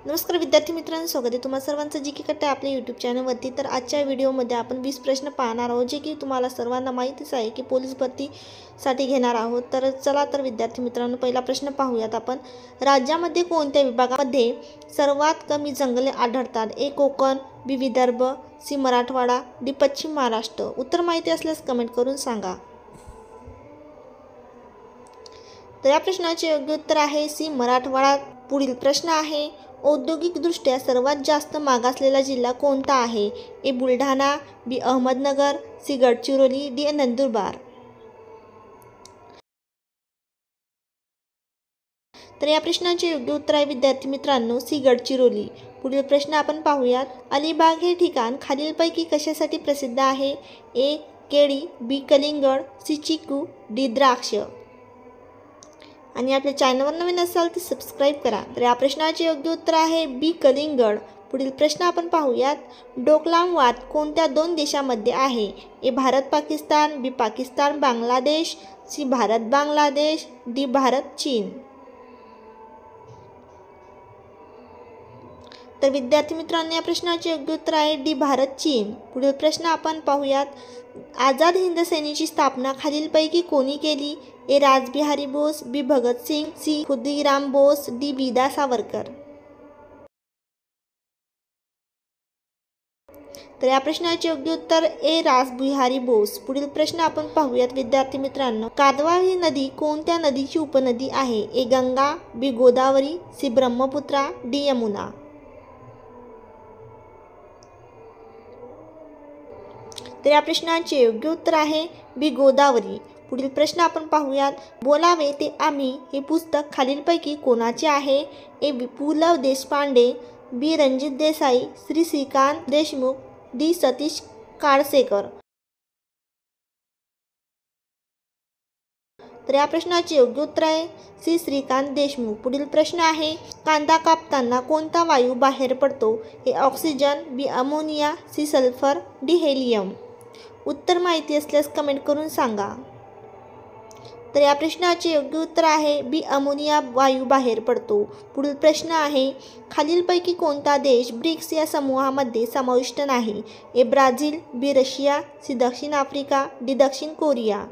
नमस्कार विद्यार्थी मित्रांनो, स्वागत आहे तुम्हा सर्वांचं जी की कट्टा आपल्या यूट्यूब चॅनलवरती। तर आजच्या व्हिडिओमध्ये आपण 20 प्रश्न पाहणार आहोत, जे की तुम्हाला सर्वांना माहितीच आहे की पोलीस भरतीसाठी घेणार आहोत। तर चला तर विद्यार्थी मित्रांनो, पहिला प्रश्न पाहूयात आपण। राज्यामध्ये कोणत्या विभागामध्ये सर्वात कमी जंगले आढळतात? ए कोकण, बी विदर्भ, सी मराठवाडा, डी पश्चिम महाराष्ट्र। उत्तर माहिती असल्यास कमेंट करून सांगा। तर या प्रश्नाचे योग्य उत्तर आहे सी मराठवाडा। पुढील प्रश्न आहे, औद्योगिकदृष्ट्या सर्वात जास्त मागासलेला जिल्हा कोणता आहे? ए बुलढाणा, बी अहमदनगर, सी गडचिरोली, डी नंदुरबार। तर या प्रश्नाचे योग्य उत्तर आहे विद्यार्थी मित्रांनो सी गडचिरोली। पुढील प्रश्न आपण पाहूयात। अलिबाग हे ठिकाण खालीलपैकी कशासाठी प्रसिद्ध आहे? ए केळी, बी कलिंगड, सी चिकू, डी द्राक्ष। आणि आपल्या चॅनलवर नवीन असाल तर सबस्क्राईब करा। तर या प्रश्नाचे योग्य उत्तर आहे बी कलिंगड। पुढील प्रश्न आपण पाहूयात। डोकलाम वाद कोणत्या दोन देशांमध्ये आहे? ए भारत पाकिस्तान, बी पाकिस्तान बांगलादेश, सी भारत बांगलादेश, डी भारत चीन। तर विद्यार्थी मित्रांनो, या प्रश्नाचे योग्य उत्तर आहे डी भारत चीन। पुढील प्रश्न आपण पाहूयात। आझाद हिंद सेनेची स्थापना खालीलपैकी कोणी केली? ए रासबिहारी बोस, बी भगत सिंग, सी खुदीराम बोस, डी वीदा सावरकर। तर या प्रश्नाचे योग्य उत्तर ए रासबिहारी बोस। पुढील प्रश्न आपण पाहूयात विद्यार्थी मित्रांनो। कादवा ही नदी कोणत्या नदीची उपनदी आहे? ए गंगा, बी गोदावरी, सी ब्रह्मपुत्रा, डी यमुना। तर या प्रश्नाचे योग्य उत्तर आहे बी गोदावरी। पुढील प्रश्न आपण पाहूयात। बोलावे ते आम्ही हे पुस्तक खालीलपैकी कोणाचे आहे? ए पु ल देशपांडे, बी रणजित देसाई, श्री श्रीकांत देशमुख, डी सतीश काळसेकर। तर या प्रश्नाचे योग्य उत्तर आहे सी श्रीकांत देशमुख। पुढील प्रश्न आहे, कांदा कापताना कोणता वायू बाहेर पडतो? A oxygen, B ammonia, C sulphur, D helium. उत्तर माहिती असल्यास कमेंट करून सांगा। तर या प्रश्नाचे योग्य उत्तर आहे बी अमोनिया वायू बाहेर पडतो। पुढील प्रश्न आहे, खालीलपैकी कोणता देश ब्रिक्स या समूहामध्ये समाविष्ट नाही? ए ब्राझील, बी रशिया, सी दक्षिण आफ्रिका, डी दक्षिण कोरिया।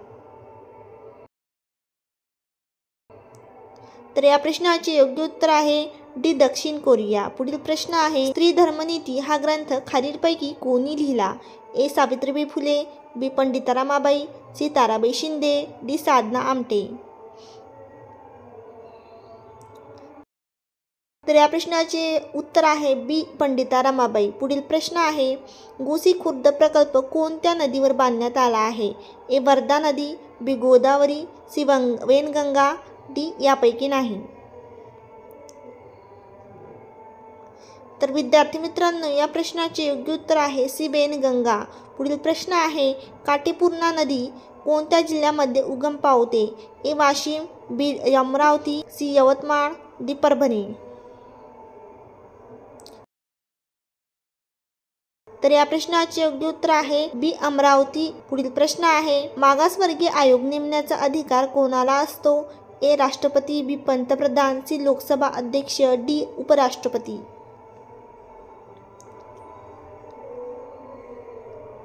तर या प्रश्नाचे योग्य उत्तर आहे डी दक्षिण कोरिया। पुढील प्रश्न आहे, स्त्री धर्मनीती हा ग्रंथ खालीलपैकी कोणी लिहिला? ए सावित्रीबाई फुले, बी पंडिता रमाबाई, सी ताराबाई शिंदे, डी साधना आमटे। तर या प्रश्नाचे उत्तर आहे बी पंडिता रमाबाई। पुढील प्रश्न आहे, गोसी खुर्द प्रकल्प कोणत्या नदीवर बांधण्यात आला आहे? ए वर्धा नदी, बी गोदावरी, सी वैनगंगा, डी यापैकी नाही। तर विद्यार्थी मित्रांनो, या प्रश्नाचे योग्य उत्तर आहे सी वैनगंगा। पुढील प्रश्न आहे, काटेपूर्णा नदी कोणत्या जिल्ह्यामध्ये उगम पावते? ए वाशिम, बी अमरावती, सी यवतमाळ, डी परभणी। तर या प्रश्नाचे योग्य उत्तर आहे बी अमरावती। पुढील प्रश्न आहे, मागासवर्गीय आयोग नेमण्याचा अधिकार कोणाला असतो? ए राष्ट्रपती, बी पंतप्रधान, सी लोकसभा अध्यक्ष, डी उपराष्ट्रपती।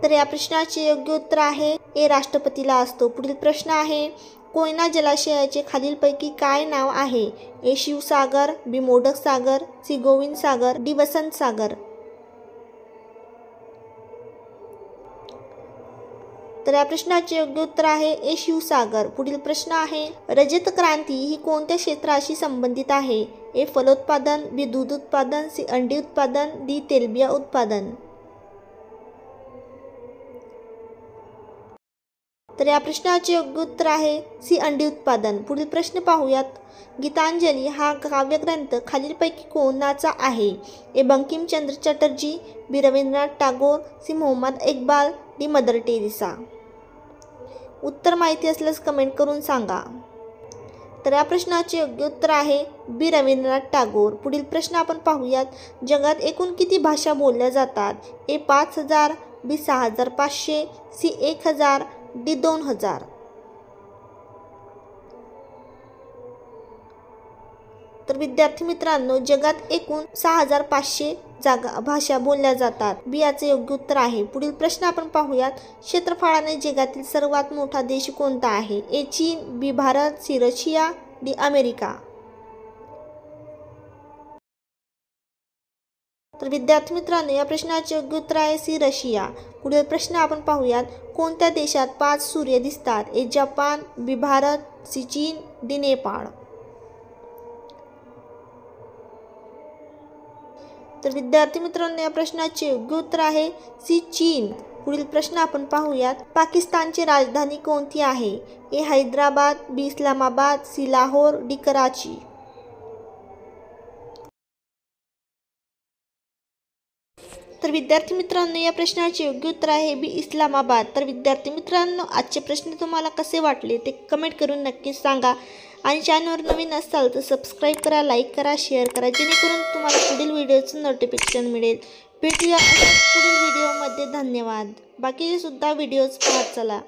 तर या प्रश्नाचे योग्य उत्तर आहे ए राष्ट्रपतीला असतो। पुढील प्रश्न आहे, कोयना जलाशयाचे खालीलपैकी काय नाव आहे? ए शिवसागर, बी मोडक सागर, सी गोविंद सागर, डी वसंत सागर। तर या प्रश्नाचे योग्य उत्तर आहे ए शिवसागर। पुढील प्रश्न आहे, रजत क्रांती ही कोणत्या क्षेत्राशी संबंधित आहे? ए फलोत्पादन, बी दूध उत्पादन, सी अंडी उत्पादन, डी तेलबिया उत्पादन। तर या प्रश्नाचे योग्य उत्तर आहे सी अंडी उत्पादन। पुढील प्रश्न पाहूयात। गीतांजली हा काव्यग्रंथ खालीलपैकी कोणाचा आहे? A Bankimchandra Chatterjee, B Rabindranath Tagore, C Mohammad Iqbal, D Mother Teresa. उत्तर माहिती असल्यास कमेंट करून सांगा। तर या प्रश्नाचे योग्य उत्तर आहे बी रवींद्रनाथ टागोर। पुढील प्रश्न आपण पाहूयात। जगात एकूण किती भाषा बोलल्या जातात? ए 5000, बी 6500, सी 1000, डी 2000। तर विद्यार्थी मित्रांनो, जगात एकूण 6500 भाषा बोलल्या जातात. बी याचे योग्य उत्तर आहे. पुढील प्रश्न आपण पाहूयात. क्षेत्रफळाने जगातील सर्वात मोठा देश कोणता आहे? ए चीन, B Bharat, C Russia, D America. तर विद्यार्थी मित्रांनो, या प्रश्नाचे योग्य उत्तर आहे सी रशिया. पुढील प्रश्न आपण पाहूयात. कोणत्या देशात 5 सूर्य दिसतात? ए जपान, बी भारत, सी चीन, डी नेपाळ. तर विद्यार्थी मित्रांनो, या प्रश्नाचे योग्य उत्तर आहे सी चीन. पुढील प्रश्न आपण पाहूयात. पाकिस्तानची राजधानी कोणती आहे? ए हैदराबाद, बी इस्लामाबाद, सी लाहोर, डी कराची. तर विद्यार्थी मित्रांनो, या प्रश्नाचे योग्य उत्तर आहे बी इस्लामाबाद. तर विद्यार्थी मित्रांनो, आजचे प्रश्न तुम्हाला कसे वाटले ते कमेंट करून नक्कीच सांगा. आणि चॅनलवर नवीन असाल तर सबस्क्राईब करा, लाईक करा, शेअर करा, जेणेकरून तुम्हाला पुढील व्हिडिओचं नोटिफिकेशन मिळेल. भेटूया पुढील व्हिडिओमध्ये. धन्यवाद. बाकीचे सुद्धा व्हिडिओज पाहत चला.